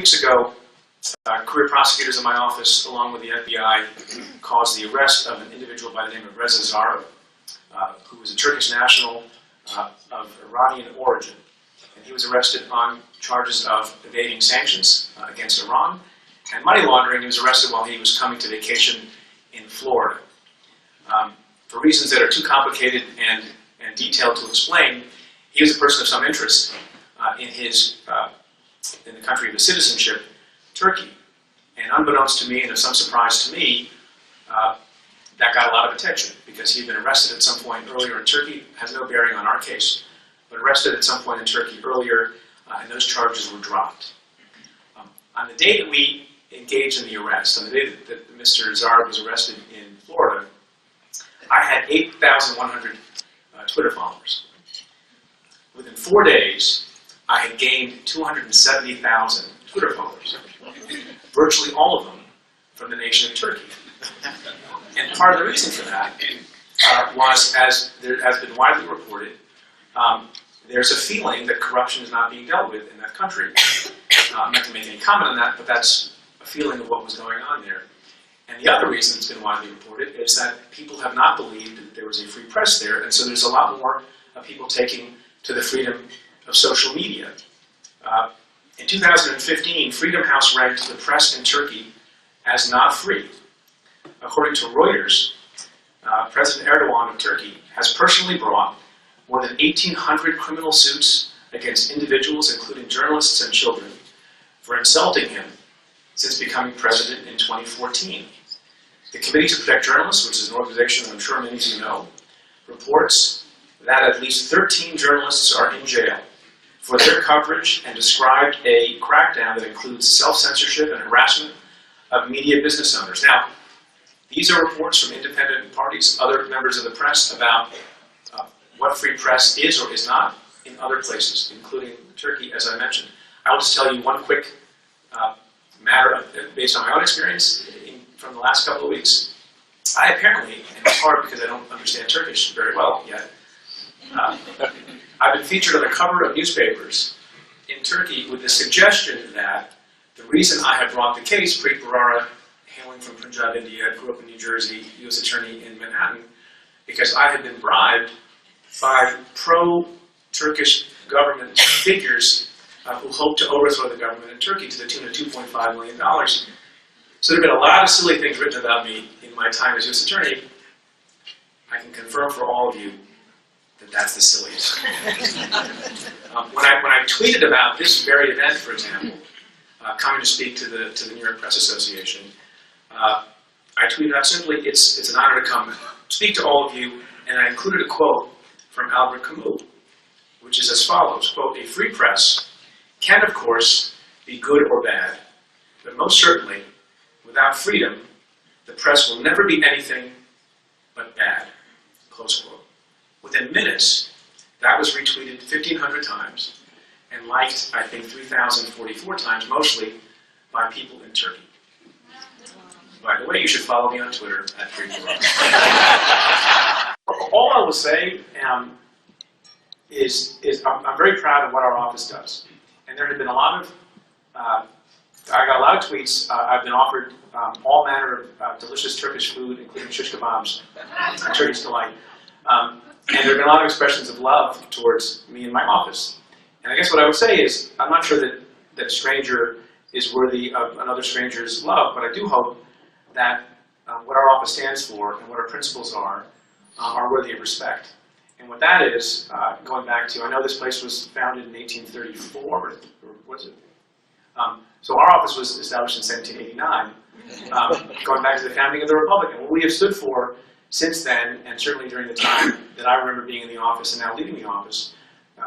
weeks ago, career prosecutors in my office, along with the FBI, caused the arrest of an individual by the name of Zarrab, who was a Turkish national of Iranian origin. And he was arrested on charges of evading sanctions against Iran and money laundering. He was arrested while he was coming to vacation in Florida. For reasons that are too complicated and detailed to explain, he was a person of some interest in the country of his citizenship, Turkey. And unbeknownst to me, and of some surprise to me, that got a lot of attention because he had been arrested at some point earlier in Turkey. Has no bearing on our case, but arrested at some point in Turkey earlier, and those charges were dropped. On the day that we engaged in the arrest, on the day that Mr. Zarrab was arrested in Florida, I had 8,100 Twitter followers. Within 4 days, I had gained 270,000 Twitter followers, virtually all of them from the nation of Turkey. And part of the reason for that was, as there has been widely reported, there's a feeling that corruption is not being dealt with in that country. I'm not going to make any comment on that, but that's a feeling of what was going on there. And the other reason it's been widely reported is that people have not believed that there was a free press there, and so there's a lot more of people taking to the freedom of social media. In 2015, Freedom House ranked the press in Turkey as not free. According to Reuters, President Erdogan of Turkey has personally brought more than 1,800 criminal suits against individuals, including journalists and children, for insulting him since becoming president in 2014. The Committee to Protect Journalists, which is an organization that I'm sure many of you know, reports that at least 13 journalists are in jail for their coverage and described a crackdown that includes self-censorship and harassment of media business owners. Now, these are reports from independent parties, other members of the press, about what free press is or is not in other places, including Turkey, as I mentioned. I will just tell you one quick matter based on my own experience from the last couple of weeks. I apparently, and it's hard because I don't understand Turkish very well yet, I've been featured on the cover of newspapers in Turkey with the suggestion that the reason I had brought the case, Preet Bharara, hailing from Punjab, India, grew up in New Jersey, U.S. attorney in Manhattan, because I had been bribed by pro-Turkish government figures who hoped to overthrow the government in Turkey to the tune of $2.5 million. So there have been a lot of silly things written about me in my time as U.S. attorney. I can confirm for all of you that that's the silliest. When I tweeted about this very event, for example, coming to speak to the New York Press Association, I tweeted out simply, it's an honor to come speak to all of you, and I included a quote from Albert Camus, which is as follows, quote, "A free press can, of course, be good or bad, but most certainly, without freedom, the press will never be anything but bad," close quote. Within minutes, that was retweeted 1,500 times and liked, I think, 3,044 times, mostly by people in Turkey. By the way, you should follow me on Twitter at @FreeBharara. All I will say is I'm very proud of what our office does. And there have been a lot of, I got a lot of tweets. I've been offered all manner of delicious Turkish food, including shish kebabs, Turkish delight. And there have been a lot of expressions of love towards me and my office. And I guess what I would say is, I'm not sure that a stranger is worthy of another stranger's love, but I do hope that what our office stands for and what our principles are worthy of respect. And what that is, going back to, I know this place was founded in 1834, or was it? So our office was established in 1789, going back to the founding of the Republic. And what we have stood for since then, and certainly during the time that I remember being in the office and now leaving the office,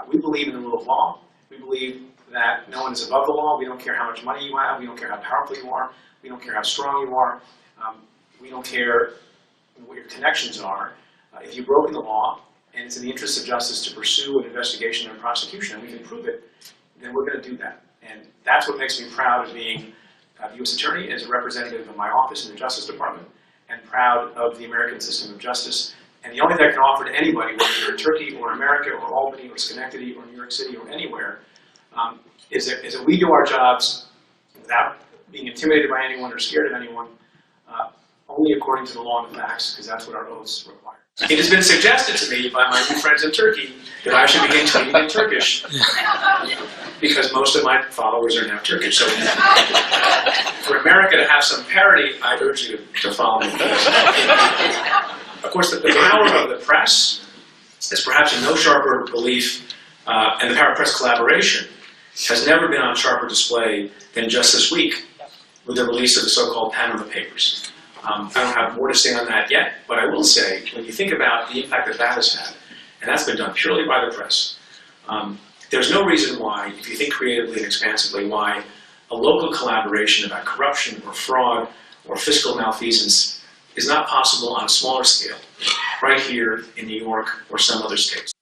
we believe in the rule of law. We believe that no one is above the law. We don't care how much money you have. We don't care how powerful you are. We don't care how strong you are. We don't care what your connections are. If you've broken the law, and it's in the interest of justice to pursue an investigation and prosecution, and we can prove it, then we're going to do that. And that's what makes me proud of being the U.S. Attorney as a representative of my office in the Justice Department, and proud of the American system of justice. And the only thing I can offer to anybody, whether you're in Turkey or America or Albany or Schenectady or New York City or anywhere, is that we do our jobs without being intimidated by anyone or scared of anyone, only according to the law and the facts, because that's what our oaths require. It has been suggested to me by my new friends in Turkey that I should begin tweeting in Turkish, because most of my followers are now Turkish. So for America to have some parity, I urge you to follow me. Of course, the power of the press is perhaps in no sharper belief, and the power of press collaboration has never been on sharper display than just this week with the release of the so-called Panama Papers. I don't have more to say on that yet, but I will say, when you think about the impact that that has had, and that's been done purely by the press, there's no reason why, if you think creatively and expansively, why a local collaboration about corruption or fraud or fiscal malfeasance is not possible on a smaller scale, right here in New York or some other states.